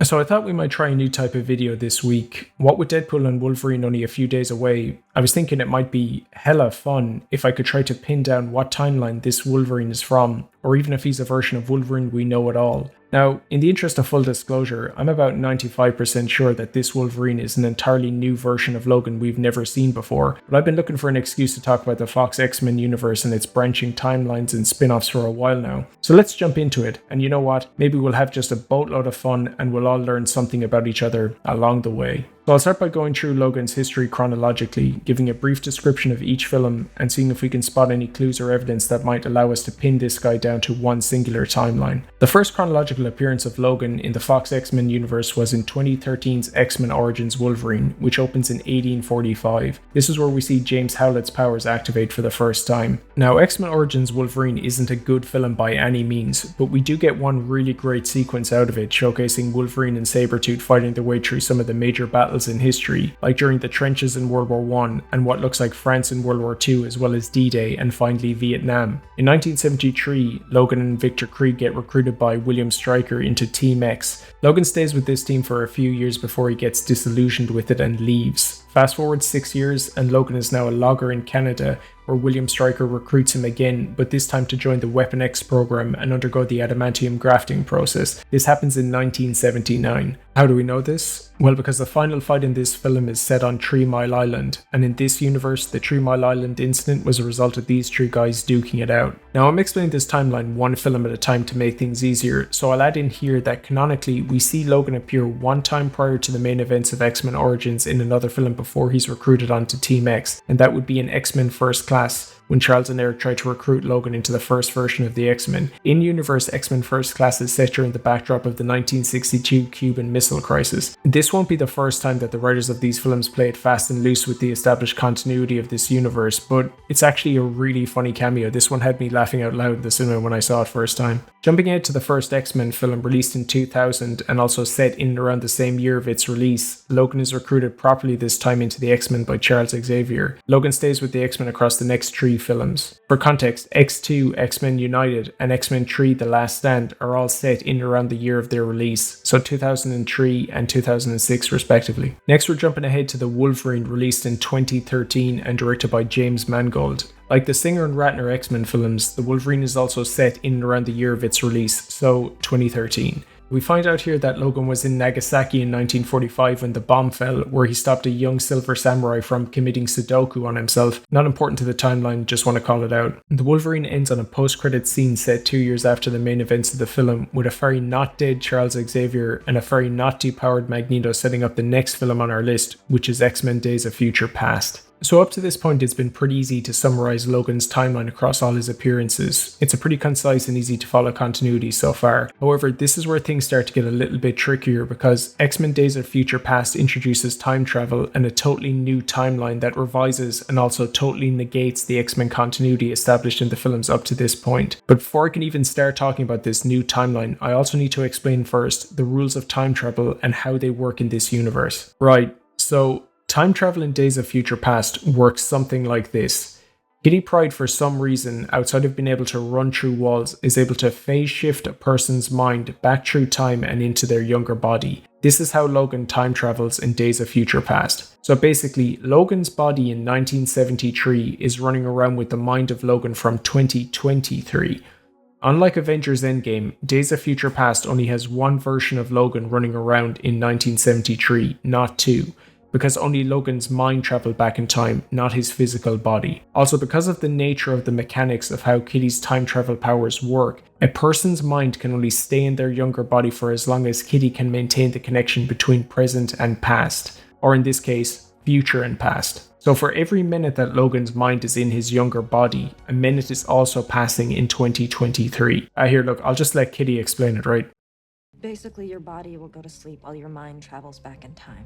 So I thought we might try a new type of video this week. What with Deadpool and Wolverine only a few days away, I was thinking it might be hella fun if I could try to pin down what timeline this Wolverine is from, or even if he's a version of Wolverine we know at all. Now, in the interest of full disclosure, I'm about 95% sure that this Wolverine is an entirely new version of Logan we've never seen before, but I've been looking for an excuse to talk about the Fox X-Men universe and its branching timelines and spin-offs for a while now. So let's jump into it, and you know what, maybe we'll have just a boatload of fun and we'll all learn something about each other along the way. So I'll start by going through Logan's history chronologically, giving a brief description of each film and seeing if we can spot any clues or evidence that might allow us to pin this guy down to one singular timeline. The first chronological appearance of Logan in the Fox X-Men universe was in 2013's X-Men Origins Wolverine, which opens in 1845. This is where we see James Howlett's powers activate for the first time. Now, X-Men Origins Wolverine isn't a good film by any means, but we do get one really great sequence out of it, showcasing Wolverine and Sabretooth fighting their way through some of the major battles in history, like during the trenches in World War I and what looks like France in World War II, as well as D-Day and finally Vietnam. In 1973, Logan and Victor Krieg get recruited by William Stryker into Team X. Logan stays with this team for a few years before he gets disillusioned with it and leaves. Fast forward 6 years and Logan is now a logger in Canada, where William Stryker recruits him again, but this time to join the Weapon X program and undergo the adamantium grafting process. This happens in 1979. How do we know this? Well, because the final fight in this film is set on 3 Mile Island, and in this universe, the 3 Mile Island incident was a result of these three guys duking it out. Now, I'm explaining this timeline one film at a time to make things easier, so I'll add in here that canonically, we see Logan appear one time prior to the main events of X-Men Origins in another film before he's recruited onto Team X, and that would be in X-Men First Class, when Charles and Eric tried to recruit Logan into the first version of the X-Men. In-universe, X-Men First Class is set during the backdrop of the 1962 Cuban Missile Crisis. This won't be the first time that the writers of these films play it fast and loose with the established continuity of this universe, but it's actually a really funny cameo. This one had me laughing out loud in the cinema when I saw it first time. Jumping ahead to the first X-Men film, released in 2000 and also set in and around the same year of its release, Logan is recruited properly this time into the X-Men by Charles Xavier. Logan stays with the X-Men across the next 3 films. For context, X2, X-Men United, and X-Men 3 The Last Stand are all set in and around the year of their release, so 2003 and 2006 respectively. Next, we're jumping ahead to the Wolverine, released in 2013 and directed by James Mangold. Like the Singer and Ratner X-Men films, the Wolverine is also set in and around the year of its release, so 2013. We find out here that Logan was in Nagasaki in 1945 when the bomb fell, where he stopped a young silver samurai from committing Sudoku on himself. Not important to the timeline, just want to call it out. The Wolverine ends on a post-credit scene set 2 years after the main events of the film, with a very not dead Charles Xavier and a very not depowered Magneto setting up the next film on our list, which is X-Men Days of Future Past. So up to this point, it's been pretty easy to summarize Logan's timeline across all his appearances. It's a pretty concise and easy to follow continuity so far. However, this is where things start to get a little bit trickier, because X-Men Days of Future Past introduces time travel and a totally new timeline that revises and also totally negates the X-Men continuity established in the films up to this point. But before I can even start talking about this new timeline, I also need to explain first the rules of time travel and how they work in this universe. Right, so time travel in Days of Future Past works something like this. Kitty Pryde, for some reason, outside of being able to run through walls, is able to phase shift a person's mind back through time and into their younger body. This is how Logan time travels in Days of Future Past. So basically, Logan's body in 1973 is running around with the mind of Logan from 2023. Unlike Avengers Endgame, Days of Future Past only has one version of Logan running around in 1973, not 2. Because only Logan's mind traveled back in time, not his physical body. Also, because of the nature of the mechanics of how Kitty's time travel powers work, a person's mind can only stay in their younger body for as long as Kitty can maintain the connection between present and past, or in this case, future and past. So for every minute that Logan's mind is in his younger body, a minute is also passing in 2023. Here, look, I'll just let Kitty explain it, right? Basically, your body will go to sleep while your mind travels back in time.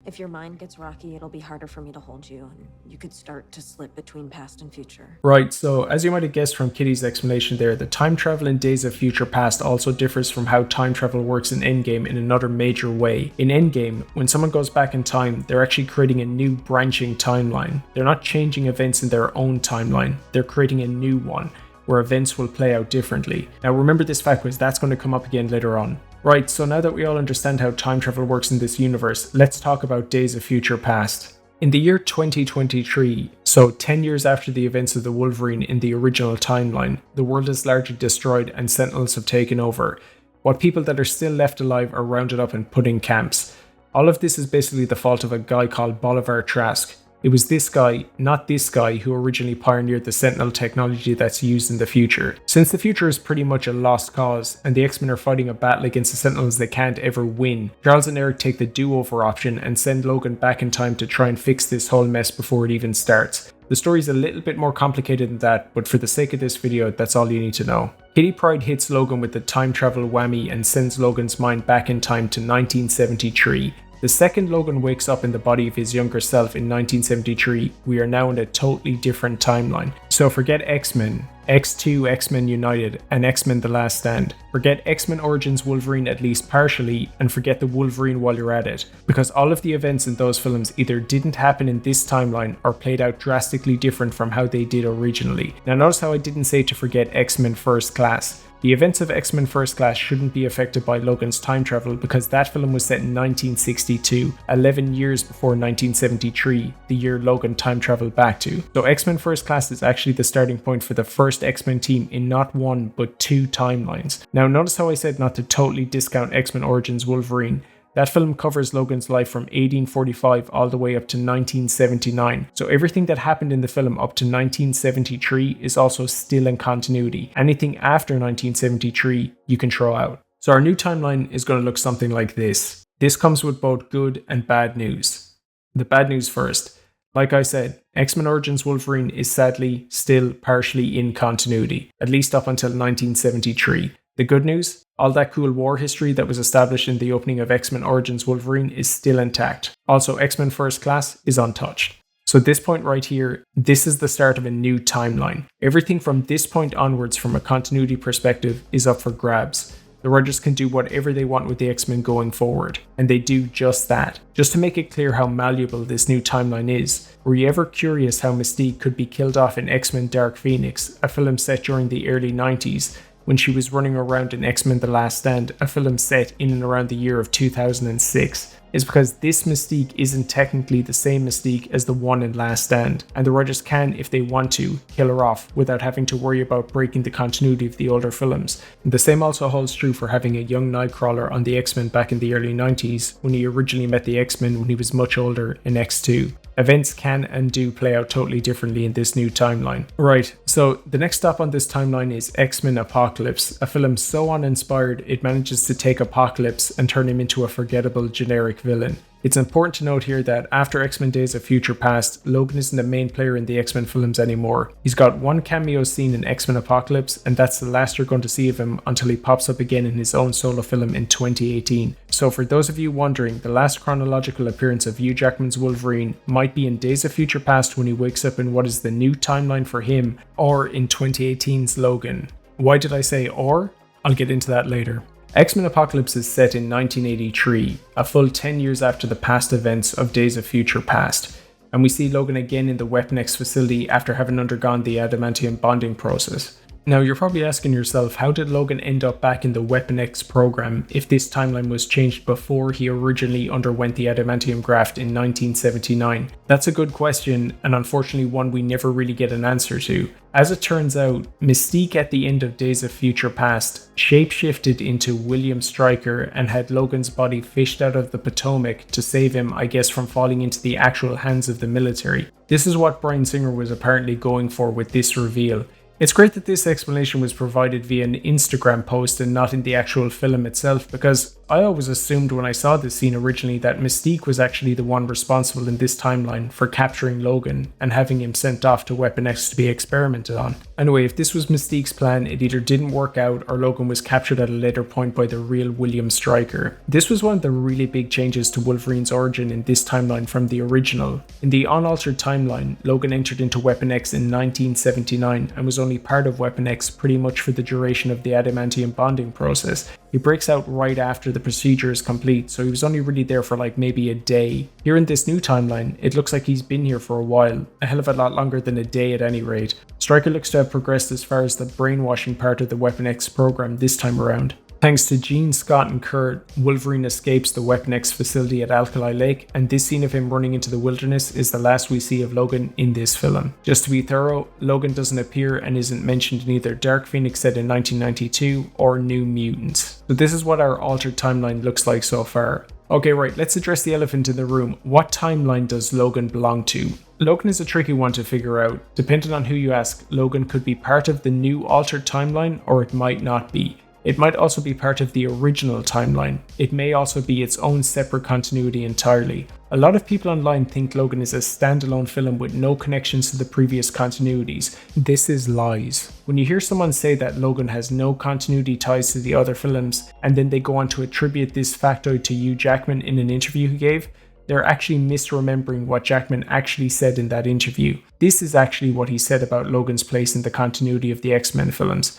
If your mind gets rocky, it'll be harder for me to hold you, and you could start to slip between past and future. Right, so as you might have guessed from Kitty's explanation there, the time travel in Days of Future Past also differs from how time travel works in Endgame in another major way. In Endgame, when someone goes back in time, they're actually creating a new branching timeline. They're not changing events in their own timeline, they're creating a new one, where events will play out differently. Now remember this fact, because that's going to come up again later on. Right, so now that we all understand how time travel works in this universe, let's talk about Days of Future Past. In the year 2023, so 10 years after the events of the Wolverine in the original timeline, the world is largely destroyed and Sentinels have taken over. What people that are still left alive are rounded up and put in camps. All of this is basically the fault of a guy called Bolivar Trask. It was this guy, not this guy, who originally pioneered the Sentinel technology that's used in the future. Since the future is pretty much a lost cause, and the X-Men are fighting a battle against the Sentinels they can't ever win, Charles and Eric take the do-over option and send Logan back in time to try and fix this whole mess before it even starts. The story's a little bit more complicated than that, but for the sake of this video, that's all you need to know. Kitty Pryde hits Logan with the time travel whammy and sends Logan's mind back in time to 1973. The second Logan wakes up in the body of his younger self in 1973, we are now in a totally different timeline. So forget X-Men, X2, X-Men United, and X-Men The Last Stand. Forget X-Men Origins Wolverine at least partially, and forget the Wolverine while you're at it. Because all of the events in those films either didn't happen in this timeline or played out drastically different from how they did originally. Now notice how I didn't say to forget X-Men First Class. The events of X-Men First Class shouldn't be affected by Logan's time travel because that film was set in 1962, 11 years before 1973, the year Logan time traveled back to. So X-Men First Class is actually the starting point for the first X-Men team in not one but two timelines. Now notice how I said not to totally discount X-Men Origins Wolverine. That film covers Logan's life from 1845 all the way up to 1979, so everything that happened in the film up to 1973 is also still in continuity. Anything after 1973 you can throw out. So our new timeline is going to look something like this. This comes with both good and bad news. The bad news first. Like I said, X-Men Origins Wolverine is sadly still partially in continuity, at least up until 1973. The good news? All that cool war history that was established in the opening of X-Men Origins Wolverine is still intact. Also, X-Men First Class is untouched. So at this point right here, this is the start of a new timeline. Everything from this point onwards from a continuity perspective is up for grabs. The writers can do whatever they want with the X-Men going forward, and they do just that. Just to make it clear how malleable this new timeline is, were you ever curious how Mystique could be killed off in X-Men Dark Phoenix, a film set during the early 90s, when she was running around in X-Men The Last Stand, a film set in and around the year of 2006, is because this Mystique isn't technically the same Mystique as the one in Last Stand, and the writers can, if they want to, kill her off without having to worry about breaking the continuity of the older films. And the same also holds true for having a young Nightcrawler on the X-Men back in the early 90s, when he originally met the X-Men when he was much older in X2. Events can and do play out totally differently in this new timeline. Right, so the next stop on this timeline is X-Men Apocalypse, a film so uninspired it manages to take Apocalypse and turn him into a forgettable generic villain. It's important to note here that after X-Men Days of Future Past, Logan isn't the main player in the X-Men films anymore. He's got one cameo scene in X-Men Apocalypse, and that's the last you're going to see of him until he pops up again in his own solo film in 2018. So for those of you wondering, the last chronological appearance of Hugh Jackman's Wolverine might be in Days of Future Past when he wakes up in what is the new timeline for him, or in 2018's Logan. Why did I say or? I'll get into that later. X-Men Apocalypse is set in 1983, a full 10 years after the past events of Days of Future Past, and we see Logan again in the Weapon X facility after having undergone the adamantium bonding process. Now you're probably asking yourself, how did Logan end up back in the Weapon X program if this timeline was changed before he originally underwent the adamantium graft in 1979? That's a good question, and unfortunately one we never really get an answer to. As it turns out, Mystique at the end of Days of Future Past shapeshifted into William Stryker and had Logan's body fished out of the Potomac to save him, I guess, from falling into the actual hands of the military. This is what Bryan Singer was apparently going for with this reveal. It's great that this explanation was provided via an Instagram post and not in the actual film itself, because I always assumed when I saw this scene originally that Mystique was actually the one responsible in this timeline for capturing Logan and having him sent off to Weapon X to be experimented on. Anyway, if this was Mystique's plan, it either didn't work out or Logan was captured at a later point by the real William Stryker. This was one of the really big changes to Wolverine's origin in this timeline from the original. In the unaltered timeline, Logan entered into Weapon X in 1979 and was only part of Weapon X pretty much for the duration of the adamantium bonding process. He breaks out right after the procedure is complete, so he was only really there for like maybe a day. Here in this new timeline, it looks like he's been here for a while, a hell of a lot longer than a day at any rate. Stryker looks to have progressed as far as the brainwashing part of the Weapon X program this time around. Thanks to Gene, Scott, and Kurt, Wolverine escapes the Weapon X facility at Alkali Lake, and this scene of him running into the wilderness is the last we see of Logan in this film. Just to be thorough, Logan doesn't appear and isn't mentioned in either Dark Phoenix set in 1992 or New Mutants. So this is what our altered timeline looks like so far. Okay, right, let's address the elephant in the room. What timeline does Logan belong to? Logan is a tricky one to figure out. Depending on who you ask, Logan could be part of the new altered timeline, or it might not be. It might also be part of the original timeline. It may also be its own separate continuity entirely. A lot of people online think Logan is a standalone film with no connections to the previous continuities. This is lies. When you hear someone say that Logan has no continuity ties to the other films, and then they go on to attribute this factoid to Hugh Jackman in an interview he gave, they're actually misremembering what Jackman actually said in that interview. This is actually what he said about Logan's place in the continuity of the X-Men films.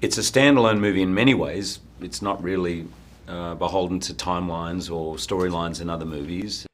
It's a standalone movie in many ways. It's not really beholden to timelines or storylines in other movies.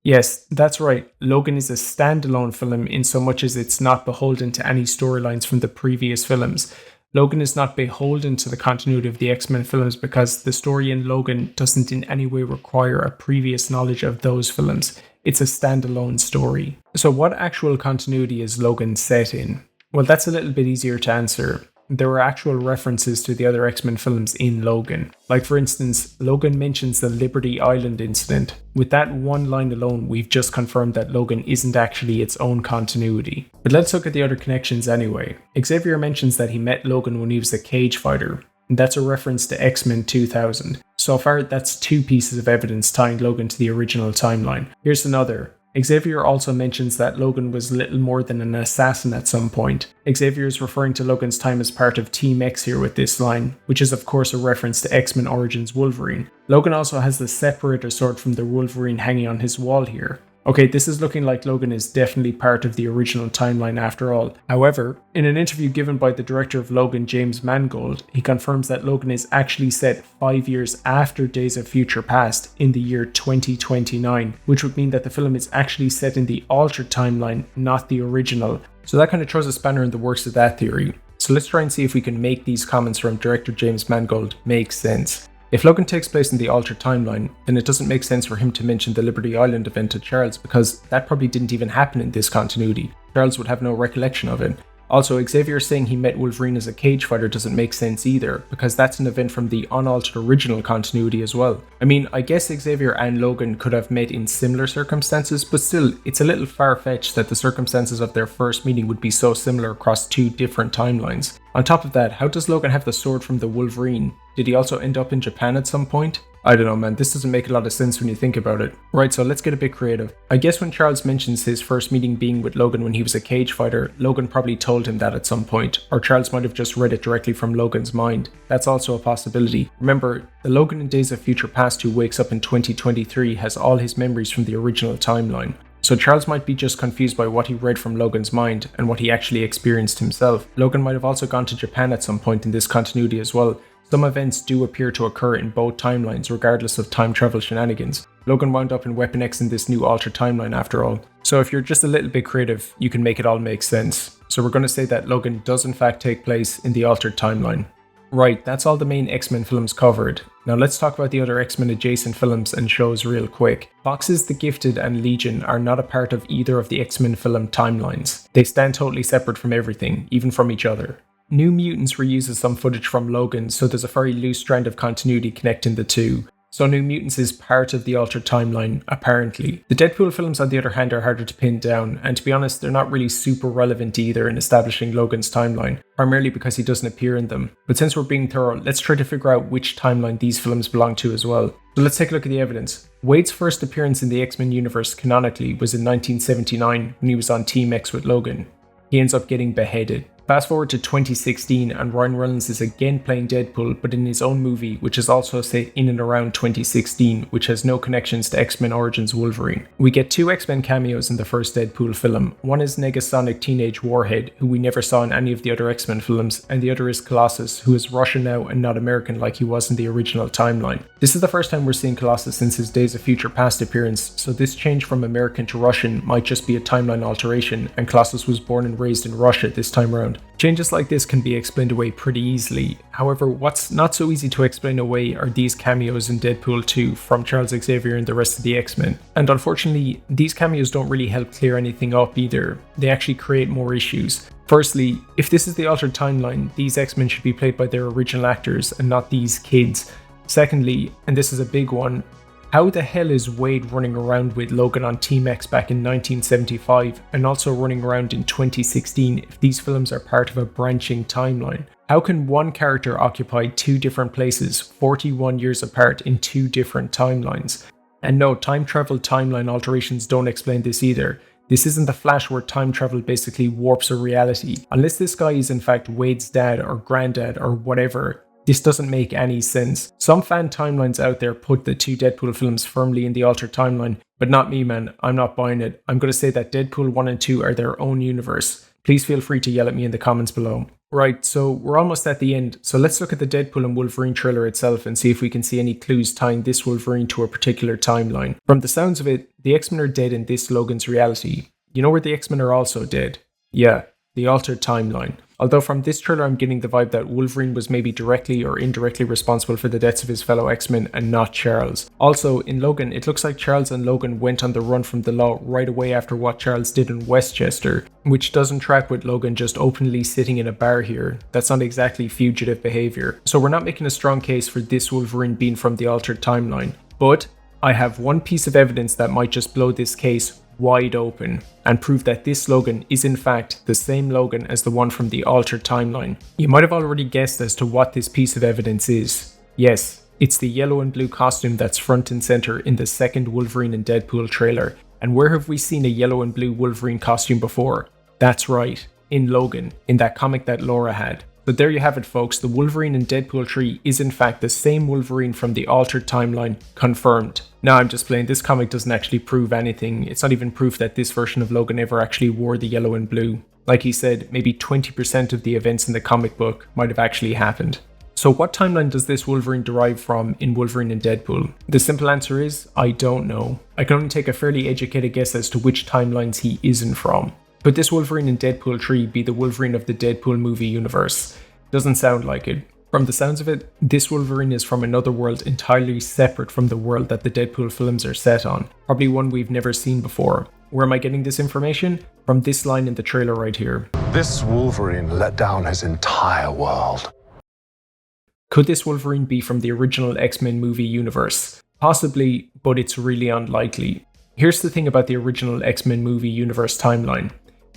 Yes, that's right. Logan is a standalone film in so much as it's not beholden to any storylines from the previous films. Logan is not beholden to the continuity of the X-Men films because the story in Logan doesn't in any way require a previous knowledge of those films. It's a standalone story. So what actual continuity is Logan set in? Well, that's a little bit easier to answer. There were actual references to the other X-Men films in Logan. Like for instance, Logan mentions the Liberty Island incident. With that one line alone, we've just confirmed that Logan isn't actually its own continuity. But let's look at the other connections anyway. Xavier mentions that he met Logan when he was a cage fighter. And that's a reference to X-Men 2000. So far, that's two pieces of evidence tying Logan to the original timeline. Here's another. Xavier also mentions that Logan was little more than an assassin at some point. Xavier is referring to Logan's time as part of Team X here with this line, which is of course a reference to X-Men Origins Wolverine. Logan also has the separator sword from the Wolverine hanging on his wall here. Okay, this is looking like Logan is definitely part of the original timeline after all. However, in an interview given by the director of Logan, James Mangold, he confirms that Logan is actually set 5 years after Days of Future Past in the year 2029, which would mean that the film is actually set in the altered timeline, not the original. So that kind of throws a spanner in the works of that theory. So let's try and see if we can make these comments from director James Mangold make sense. If Logan takes place in the altered timeline, then it doesn't make sense for him to mention the Liberty Island event to Charles because that probably didn't even happen in this continuity. Charles would have no recollection of it. Also, Xavier saying he met Wolverine as a cage fighter doesn't make sense either, because that's an event from the unaltered original continuity as well. I mean, I guess Xavier and Logan could have met in similar circumstances, but still, it's a little far-fetched that the circumstances of their first meeting would be so similar across two different timelines. On top of that, how does Logan have the sword from the Wolverine? Did he also end up in Japan at some point? I don't know, man, this doesn't make a lot of sense when you think about it. Right, so let's get a bit creative. I guess when Charles mentions his first meeting being with Logan when he was a cage fighter, Logan probably told him that at some point, or Charles might have just read it directly from Logan's mind. That's also a possibility. Remember, the Logan in Days of Future Past who wakes up in 2023 has all his memories from the original timeline. So Charles might be just confused by what he read from Logan's mind and what he actually experienced himself. Logan might have also gone to Japan at some point in this continuity as well. Some events do appear to occur in both timelines regardless of time travel shenanigans. Logan wound up in Weapon X in this new altered timeline after all. So if you're just a little bit creative, you can make it all make sense. So we're going to say that Logan does in fact take place in the altered timeline. Right, that's all the main X-Men films covered. Now let's talk about the other X-Men adjacent films and shows real quick. Fox's The Gifted and Legion are not a part of either of the X-Men film timelines. They stand totally separate from everything, even from each other. New Mutants reuses some footage from Logan, so there's a very loose strand of continuity connecting the two. So New Mutants is part of the altered timeline, apparently. The Deadpool films, on the other hand, are harder to pin down, and to be honest, they're not really super relevant either in establishing Logan's timeline, primarily because he doesn't appear in them. But since we're being thorough, let's try to figure out which timeline these films belong to as well. So let's take a look at the evidence. Wade's first appearance in the X-Men universe canonically was in 1979 when he was on Team X with Logan. He ends up getting beheaded. Fast forward to 2016 and Ryan Reynolds is again playing Deadpool, but in his own movie, which is also set in and around 2016, which has no connections to X-Men Origins Wolverine. We get two X-Men cameos in the first Deadpool film. One is Negasonic Teenage Warhead, who we never saw in any of the other X-Men films, and the other is Colossus, who is Russian now and not American like he was in the original timeline. This is the first time we're seeing Colossus since his Days of Future Past appearance, so this change from American to Russian might just be a timeline alteration, and Colossus was born and raised in Russia this time around. background. Changes like this can be explained away pretty easily. However, what's not so easy to explain away are these cameos in Deadpool 2 from Charles Xavier and the rest of the X-Men. And unfortunately, these cameos don't really help clear anything up either. They actually create more issues. Firstly, if this is the altered timeline, these X-Men should be played by their original actors and not these kids. Secondly, and this is a big one, how the hell is Wade running around with Logan on Team X back in 1975 and also running around in 2016 if these films are part of a branching timeline? How can one character occupy two different places 41 years apart in two different timelines? And no, time travel timeline alterations don't explain this either. This isn't the Flash where time travel basically warps a reality. Unless this guy is in fact Wade's dad or granddad or whatever, this doesn't make any sense. Some fan timelines out there put the two Deadpool films firmly in the altered timeline, but not me, man. I'm not buying it. I'm going to say that Deadpool 1 and 2 are their own universe. Please feel free to yell at me in the comments below. Right, so we're almost at the end, so let's look at the Deadpool and Wolverine trailer itself and see if we can see any clues tying this Wolverine to a particular timeline. From the sounds of it, the X-Men are dead in this Logan's reality. You know where the X-Men are also dead? Yeah, the altered timeline. Although from this trailer I'm getting the vibe that Wolverine was maybe directly or indirectly responsible for the deaths of his fellow X-Men and not Charles. Also, in Logan, it looks like Charles and Logan went on the run from the law right away after what Charles did in Westchester, which doesn't track with Logan just openly sitting in a bar here. That's not exactly fugitive behavior. So we're not making a strong case for this Wolverine being from the altered timeline. But I have one piece of evidence that might just blow this case wide open and prove that this Logan is in fact the same Logan as the one from the altered timeline. You might have already guessed as to what this piece of evidence is. Yes, it's the yellow and blue costume that's front and center in the second Wolverine and Deadpool trailer. And where have we seen a yellow and blue Wolverine costume before? That's right, in Logan, in that comic that Laura had. But there you have it, folks. The Wolverine in Deadpool 3 is in fact the same Wolverine from the altered timeline, confirmed. Now I'm just playing, this comic doesn't actually prove anything. It's not even proof that this version of Logan ever actually wore the yellow and blue. Like he said, maybe 20% of the events in the comic book might have actually happened. So what timeline does this Wolverine derive from in Wolverine and Deadpool? The simple answer is, I don't know. I can only take a fairly educated guess as to which timelines he isn't from. Could this Wolverine in Deadpool 3 be the Wolverine of the Deadpool movie universe? Doesn't sound like it. From the sounds of it, this Wolverine is from another world entirely separate from the world that the Deadpool films are set on. Probably one we've never seen before. Where am I getting this information? From this line in the trailer right here. This Wolverine let down his entire world. Could this Wolverine be from the original X-Men movie universe? Possibly, but it's really unlikely. Here's the thing about the original X-Men movie universe timeline.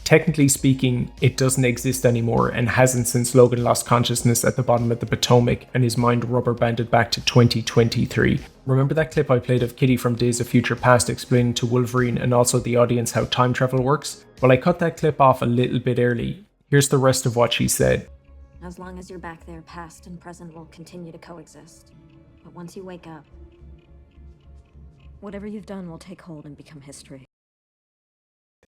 Technically speaking, it doesn't exist anymore and hasn't since Logan lost consciousness at the bottom of the Potomac and his mind rubber banded back to 2023. Remember that clip I played of Kitty from Days of Future Past explaining to Wolverine and also the audience how time travel works? Well, I cut that clip off a little bit early. Here's the rest of what she said. As long as you're back there, past and present will continue to coexist. But once you wake up, whatever you've done will take hold and become history.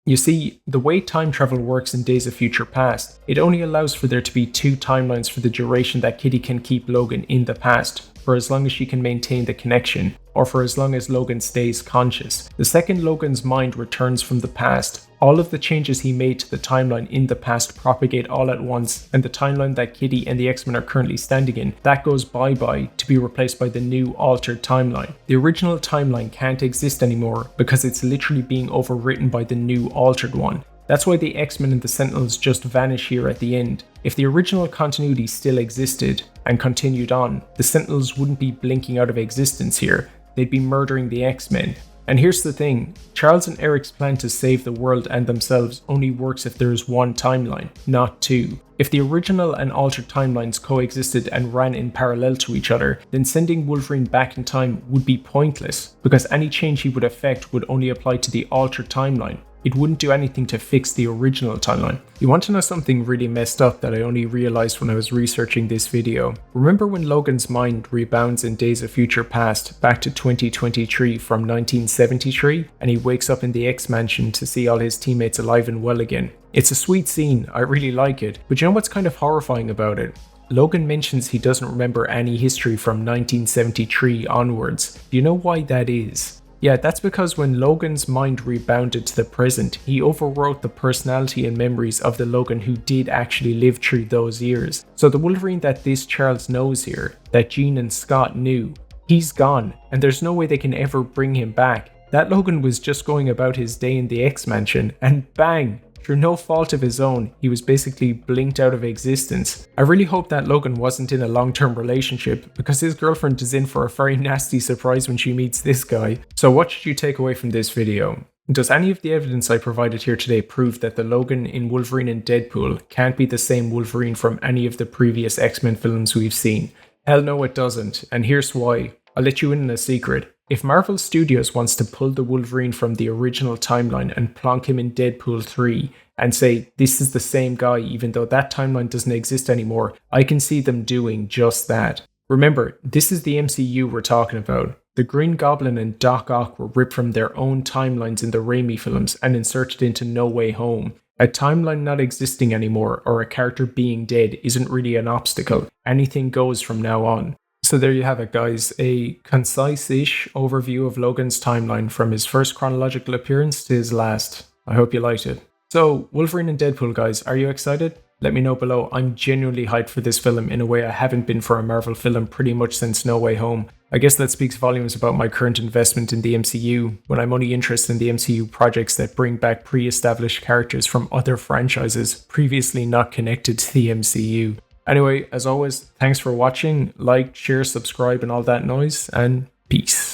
You see, the way time travel works in Days of Future Past, it only allows for there to be two timelines for the duration that Kitty can keep Logan in the past, for as long as she can maintain the connection, or for as long as Logan stays conscious. The second Logan's mind returns from the past, all of the changes he made to the timeline in the past propagate all at once, and the timeline that Kitty and the X-Men are currently standing in, that goes bye-bye to be replaced by the new altered timeline. The original timeline can't exist anymore because it's literally being overwritten by the new altered one. That's why the X-Men and the Sentinels just vanish here at the end. If the original continuity still existed and continued on, the Sentinels wouldn't be blinking out of existence here. They'd be murdering the X-Men. And here's the thing, Charles and Eric's plan to save the world and themselves only works if there is one timeline, not two. If the original and altered timelines coexisted and ran in parallel to each other, then sending Wolverine back in time would be pointless, because any change he would affect would only apply to the altered timeline. It wouldn't do anything to fix the original timeline. You want to know something really messed up that I only realized when I was researching this video? Remember when Logan's mind rebounds in Days of Future Past back to 2023 from 1973 and he wakes up in the X-Mansion to see all his teammates alive and well again? It's a sweet scene, I really like it, but you know what's kind of horrifying about it? Logan mentions he doesn't remember any history from 1973 onwards. Do you know why that is? Yeah, that's because when Logan's mind rebounded to the present, he overwrote the personality and memories of the Logan who did actually live through those years. So the Wolverine that this Charles knows here, that Jean and Scott knew, he's gone, and there's no way they can ever bring him back. That Logan was just going about his day in the X-Mansion, and bang! Through no fault of his own, he was basically blinked out of existence. I really hope that Logan wasn't in a long-term relationship, because his girlfriend is in for a very nasty surprise when she meets this guy. So what should you take away from this video? Does any of the evidence I provided here today prove that the Logan in Wolverine and Deadpool can't be the same Wolverine from any of the previous X-Men films we've seen? Hell no it doesn't, and here's why. I'll let you in on a secret. If Marvel Studios wants to pull the Wolverine from the original timeline and plonk him in Deadpool 3 and say this is the same guy even though that timeline doesn't exist anymore, I can see them doing just that. Remember, this is the MCU we're talking about. The Green Goblin and Doc Ock were ripped from their own timelines in the Raimi films and inserted into No Way Home. A timeline not existing anymore or a character being dead isn't really an obstacle. Anything goes from now on. So there you have it, guys, a concise-ish overview of Logan's timeline from his first chronological appearance to his last. I hope you liked it. So, Wolverine and Deadpool, guys, are you excited? Let me know below. I'm genuinely hyped for this film in a way I haven't been for a Marvel film pretty much since No Way Home. I guess that speaks volumes about my current investment in the MCU, when I'm only interested in the MCU projects that bring back pre-established characters from other franchises previously not connected to the MCU. Anyway, as always, thanks for watching. Like, share, subscribe, and all that noise, and peace.